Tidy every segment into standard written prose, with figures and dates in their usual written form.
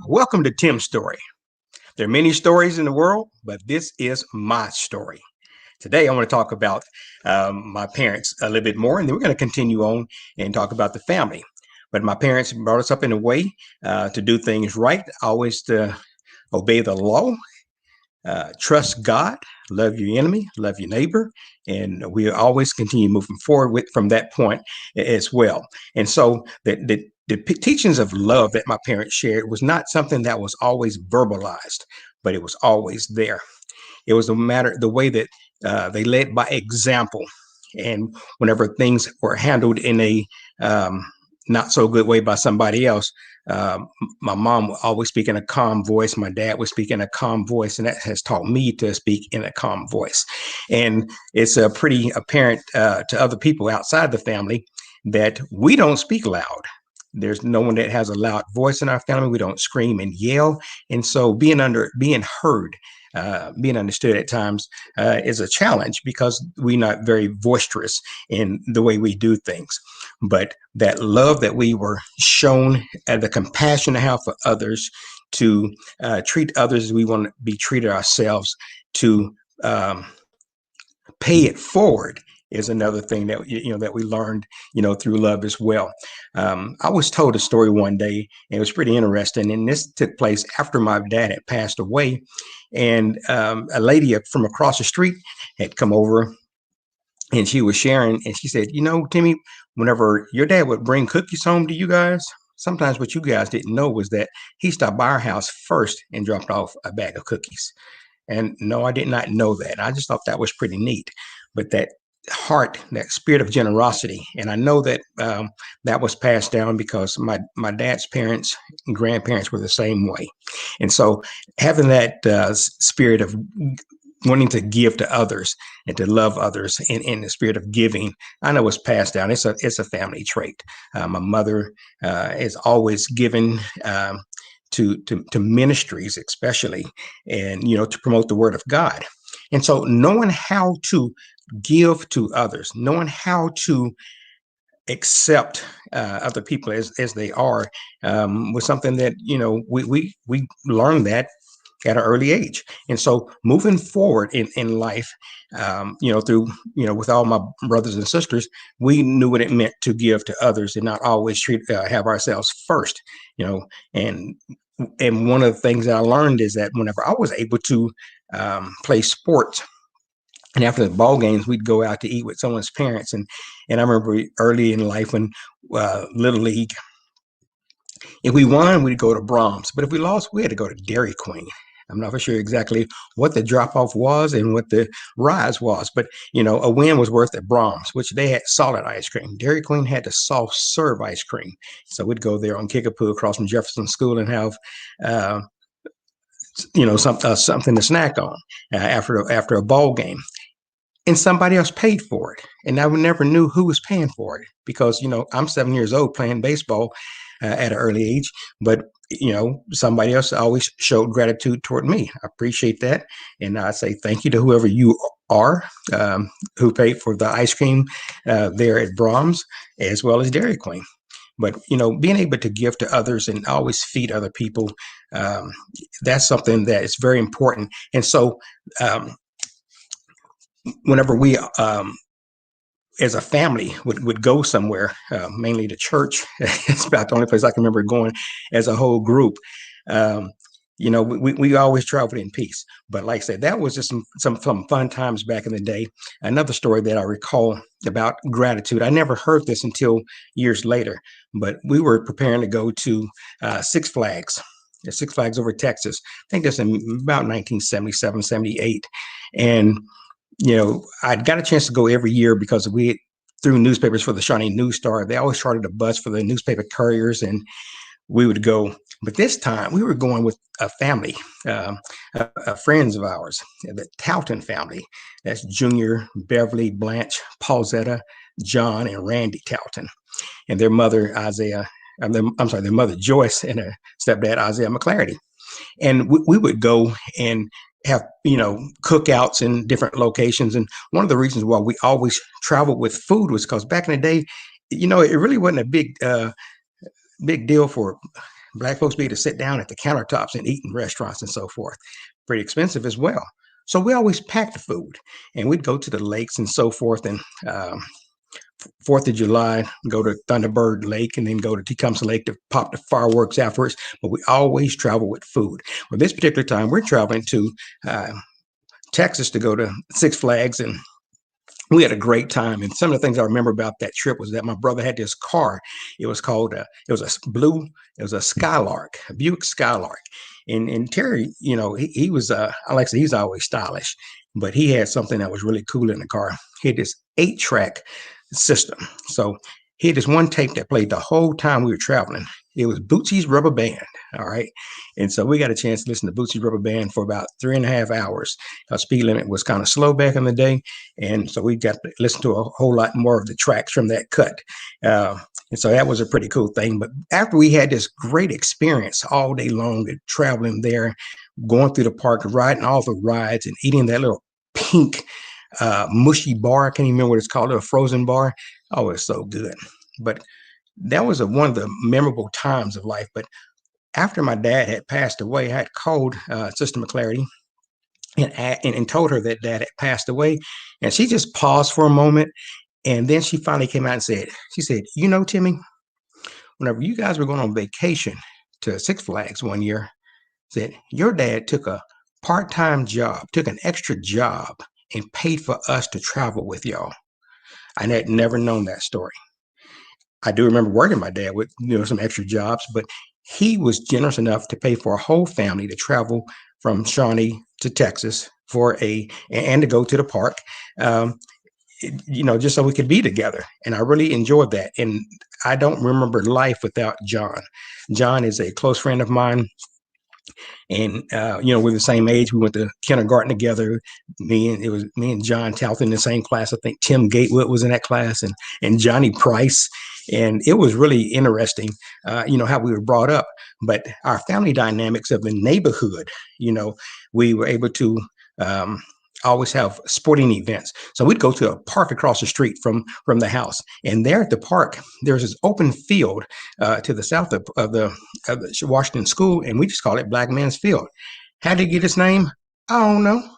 Welcome to Timstory. There are many stories in the world, but this is my story. Today, I want to talk about my parents a little bit more, and then we're going to continue on and talk about the family. But my parents brought us up in a way to do things right, always to obey the law, trust God, love your enemy, love your neighbor, and we always continue moving forward from that point as well. And so the teachings of love that my parents shared was not something that was always verbalized, but it was always there. It was the way that they led by example, and whenever things were handled in a not so good way by somebody else, um, my mom would always speak in a calm voice. My dad would speak in a calm voice, and that has taught me to speak in a calm voice. And it's pretty apparent to other people outside the family that we don't speak loud. There's no one that has a loud voice in our family. We don't scream and yell, and so being heard, being understood at times is a challenge because we're not very boisterous in the way we do things. But that love that we were shown and the compassion to have for others, to treat others as we want to be treated ourselves, to um, pay it forward is another thing that that we learned through love as well. I was told a story one day, and it was pretty interesting. And this took place after my dad had passed away, and a lady from across the street had come over, and she was sharing, and she said, Timmy, whenever your dad would bring cookies home to you guys, sometimes what you guys didn't know was that he stopped by our house first and dropped off a bag of cookies. And no, I did not know that. I just thought that was pretty neat. But that heart, that spirit of generosity, and I know that that was passed down because my dad's parents and grandparents were the same way. And so having that spirit of wanting to give to others and to love others in the spirit of giving, I know it's passed down. It's a family trait. My mother is always given. To ministries, especially, and to promote the word of God. And so knowing how to give to others, knowing how to accept other people as they are, was something that we learned that at an early age. And so moving forward in life, through with all my brothers and sisters, we knew what it meant to give to others and not always have ourselves first. And one of the things that I learned is that whenever I was able to play sports, and after the ball games, we'd go out to eat with someone's parents. And I remember early in life when Little League, if we won, we'd go to Brahms. But if we lost, we had to go to Dairy Queen. I'm not for sure exactly what the drop off was and what the rise was, but a win was worth at Brahms, which they had solid ice cream. Dairy Queen had the soft serve ice cream, so we'd go there on Kickapoo across from Jefferson School and have something to snack on after a ball game. And somebody else paid for it, and I never knew who was paying for it because I'm 7 years old playing baseball at an early age, but somebody else always showed gratitude toward me. I appreciate that, and I say thank you to whoever you are who paid for the ice cream there at Brahms as well as Dairy Queen. But being able to give to others and always feed other people, that's something that is very important. And so whenever we as a family would go somewhere, mainly to church. It's about the only place I can remember going as a whole group. We always traveled in peace. But like I said, that was just some fun times back in the day. Another story that I recall about gratitude, I never heard this until years later, but we were preparing to go to Six Flags. Six Flags over Texas. I think that's in about 1977, 78. And I'd got a chance to go every year because we through newspapers for the Shawnee News Star. They always chartered a bus for the newspaper couriers, and we would go. But this time we were going with a family, friends of ours, the Talton family. That's Junior, Beverly, Blanche, Paulzetta, John, and Randy Talton, and their mother Isaiah. Their mother Joyce and her stepdad Isaiah McClarity. And we would go and have cookouts in different locations. And one of the reasons why we always traveled with food was because back in the day, it really wasn't a big deal for Black folks be able to sit down at the countertops and eat in restaurants and so forth. Pretty expensive as well. So we always packed the food, and we'd go to the lakes and so forth. And 4th of July, go to Thunderbird Lake, and then go to Tecumseh Lake to pop the fireworks afterwards. But we always travel with food. Well, this particular time, we're traveling to Texas to go to Six Flags, and we had a great time. And some of the things I remember about that trip was that my brother had this car. It was called it was a Skylark, a Buick Skylark. And Terry, he was I like to say he's always stylish, but he had something that was really cool in the car. He had this 8-track system. So he had this one tape that played the whole time we were traveling. It was Bootsy's Rubber Band. All right. And so we got a chance to listen to Bootsy's Rubber Band for about 3.5 hours. Our speed limit was kind of slow back in the day. And so we got to listen to a whole lot more of the tracks from that cut. And so that was a pretty cool thing. But after we had this great experience all day long, traveling there, going through the park, riding all the rides and eating that little pink mushy bar. I can't even remember what it's called, a frozen bar. Oh, it's so good. But that was one of the memorable times of life. But after my dad had passed away, I had called Sister McClarity and told her that dad had passed away. And she just paused for a moment. And then she finally came out and said, Timmy, whenever you guys were going on vacation to Six Flags one year, said your dad took a part-time job, took an extra job and paid for us to travel with y'all. I had never known that story. I do remember working my dad with some extra jobs, but he was generous enough to pay for a whole family to travel from Shawnee to Texas and to go to the park, just so we could be together. And I really enjoyed that. And I don't remember life without John. John is a close friend of mine. And we're the same age. We went to kindergarten together. Me and John Talton in the same class. I think Tim Gatewood was in that class, and Johnny Price. And it was really interesting, how we were brought up. But our family dynamics of the neighborhood, we were able to always have sporting events. So we'd go to a park across the street from the house, and there at the park, there's this open field to the south of the Washington School, and we just call it Black Man's Field. How did it get its name? I don't know.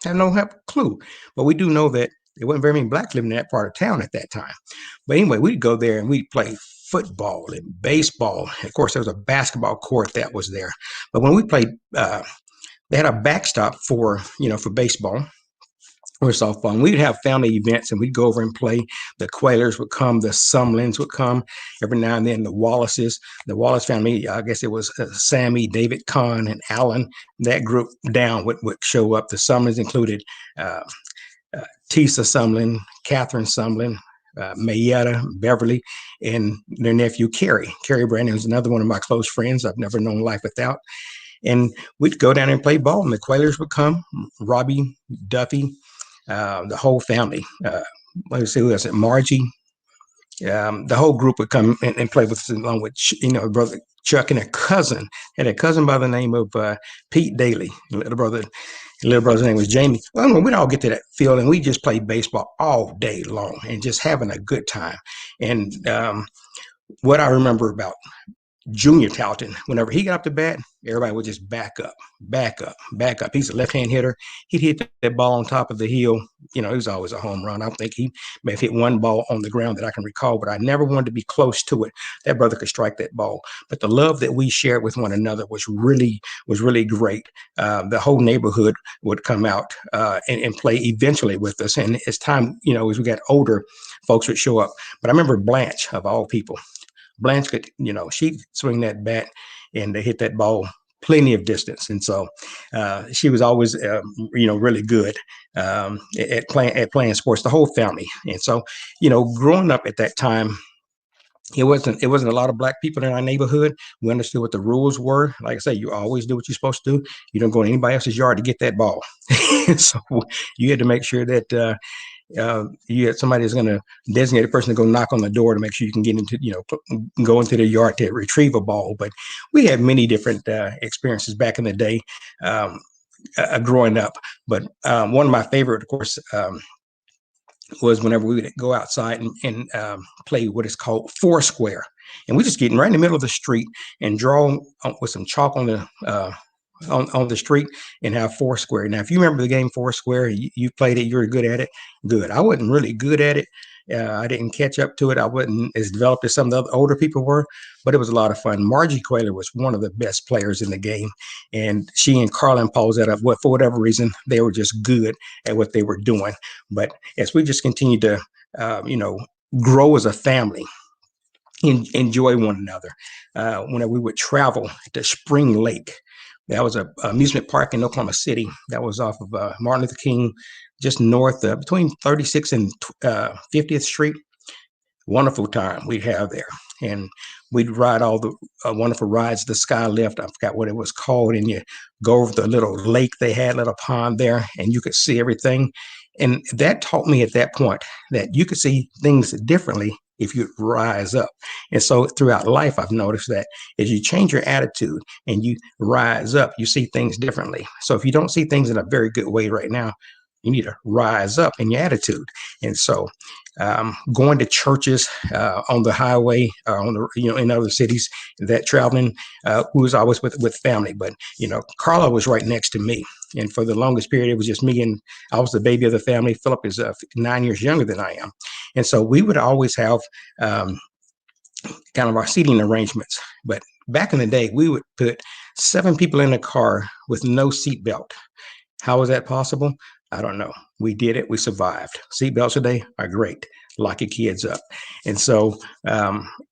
I have no clue. But we do know that there wasn't very many blacks living in that part of town at that time. But anyway, we'd go there and we'd play football and baseball. Of course, there was a basketball court that was there. But when we played, they had a backstop for baseball or softball. And we'd have family events and we'd go over and play. The Quailers would come, the Sumlins would come every now and then, the Wallace family, I guess it was Sammy, David Kahn, and Alan. That group down would show up. The Sumlins included Tisa Sumlin, Catherine Sumlin, Mayetta, Beverly, and their nephew, Kerry. Kerry Brandon was another one of my close friends I've never known life without. And we'd go down and play ball, and the Quailers would come, Robbie, Duffy, the whole family. Let's see who else, Margie. The whole group would come and play with us, along with brother Chuck and a cousin. Had a cousin by the name of Pete Daly. Little brother's name was Jamie. Well, we'd all get to that field and we just play baseball all day long and just having a good time. And what I remember about Junior Talton, whenever he got up to bat, everybody would just back up. He's a left-hand hitter. He'd hit that ball on top of the hill. It was always a home run. I think he may have hit one ball on the ground that I can recall, but I never wanted to be close to it. That brother could strike that ball. But the love that we shared with one another was really great. The whole neighborhood would come out and play eventually with us. And as time, as we got older, folks would show up. But I remember Blanche, of all people. Blanche could, she'd swing that bat and hit that ball plenty of distance. And so she was always, really good at playing sports, the whole family. And so, growing up at that time, it wasn't a lot of black people in our neighborhood. We understood what the rules were. Like I say, you always do what you're supposed to do. You don't go in anybody else's yard to get that ball. So you had to make sure that you had somebody that's going to designate a person to go knock on the door to make sure you can get into, go into the yard to retrieve a ball. But we had many different experiences back in the day growing up. But one of my favorite, of course, was whenever we would go outside and play what is called Foursquare. And we just getting right in the middle of the street and draw with some chalk on the street and have Foursquare. Now, if you remember the game Foursquare, you played it, you were good at it. Good. I wasn't really good at it. I didn't catch up to it. I wasn't as developed as some of the other older people were, but it was a lot of fun. Margie Quayler was one of the best players in the game, and she and Carlin posed that up. For whatever reason, they were just good at what they were doing. But as we just continued to, grow as a family, enjoy one another. Whenever we would travel to Spring Lake, that was a amusement park in Oklahoma City. That was off of Martin Luther King, just north between 36th and 50th Street. Wonderful time we'd have there, and we'd ride all the wonderful rides. The sky lift, I forgot what it was called, and you go over the little lake they had, little pond there, and you could see everything. And that taught me at that point that you could see things differently if you rise up. And so throughout life, I've noticed that as you change your attitude and you rise up, you see things differently. So if you don't see things in a very good way right now, you need to rise up in your attitude. And so going to churches on the highway, in other cities, that traveling, we was always with family. But Carla was right next to me, and for the longest period, it was just me, and I was the baby of the family. Philip is 9 years younger than I am, and so we would always have kind of our seating arrangements. But back in the day, we would put 7 people in a car with no seatbelt. How was that possible? I don't know. We did it. We survived. Seatbelts today are great. Lock your kids up. And so,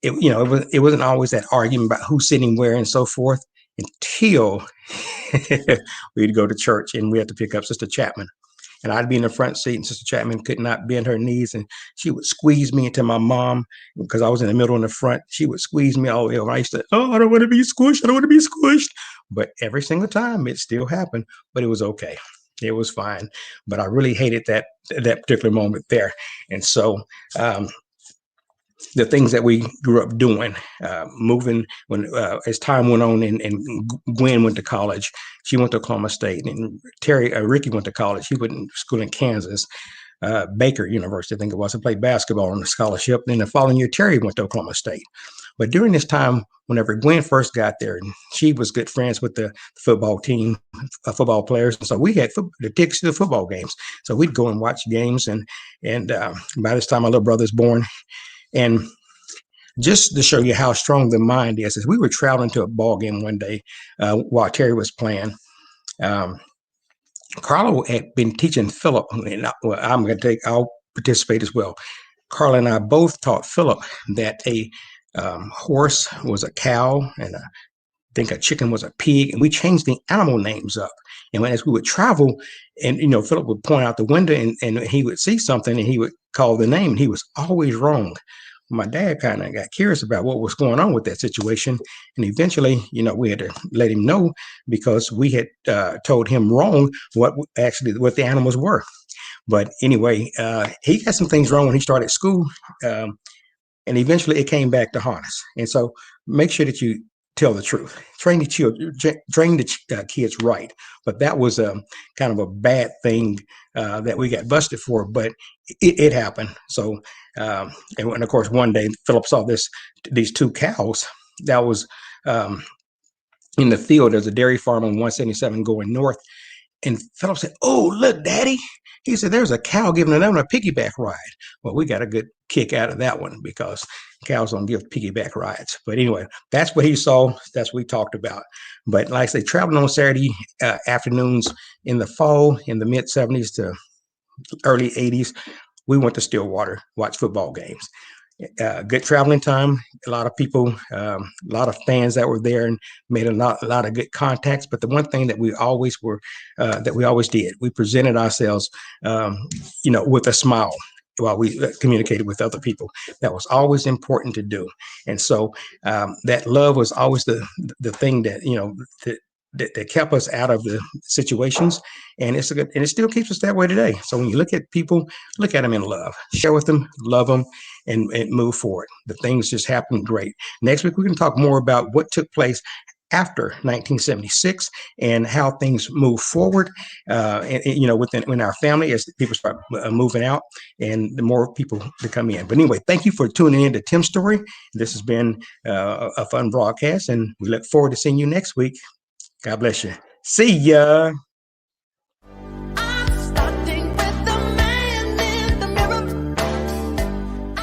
it wasn't always that argument about who's sitting where and so forth until we'd go to church and we had to pick up Sister Chapman. And I'd be in the front seat, and Sister Chapman could not bend her knees, and she would squeeze me into my mom because I was in the middle in the front. She would squeeze me all the way over. I used to, I don't want to be squished. I don't want to be squished. But every single time it still happened, but it was okay. It was fine. But I really hated that particular moment there. And so the things that we grew up doing, moving when as time went on, and Gwen went to college. She went to Oklahoma State, and Ricky went to college. He went to school in Kansas, Baker University, I think it was, and played basketball on a scholarship. And then the following year, Terry went to Oklahoma State. But during this time, whenever Gwen first got there, she was good friends with the football team, football players. And so we had the tickets to the football games. So we'd go and watch games. And by this time, my little brother's born. And just to show you how strong the mind is, as we were traveling to a ball game one day while Terry was playing, Carla had been teaching Philip, and I'll participate as well. Carla and I both taught Philip that a horse was a cow, and I think a chicken was a pig, and we changed the animal names up. And as we would travel, and Philip would point out the window, and he would see something, and he would call the name, and he was always wrong. My dad kind of got curious about what was going on with that situation, and eventually, we had to let him know, because we had told him wrong what the animals were. But anyway, he got some things wrong when he started school. And eventually it came back to haunt us. And so make sure that you tell the truth. Train the kids right. But that was kind of a bad thing that we got busted for, but it happened. So, and of course, one day Philip saw these 2 cows that was in the field. There's a dairy farm on 177 going north. And Philip said, "Oh, look, Daddy." He said, "There's a cow giving them a piggyback ride." Well, we got a good kick out of that one, because cows don't give piggyback rides. But anyway, that's what he saw. That's what we talked about. But like I say, traveling on Saturday afternoons in the fall, in the mid 70s to early 80s, we went to Stillwater, watch football games. Good traveling time. A lot of people, a lot of fans that were there, and made a lot of good contacts. But the one thing that we always did, we presented ourselves, with a smile while we communicated with other people. That was always important to do. And so that love was always the thing that that kept us out of the situations, and it still keeps us that way today. So when you look at people, look at them in love, share with them, love them, and move forward. The things just happen great. Next week, we're going to talk more about what took place after 1976 and how things move forward, within our family as people start moving out and the more people to come in. But anyway, thank you for tuning in to Tim's Story. This has been a fun broadcast, and we look forward to seeing you next week. God bless you. See ya.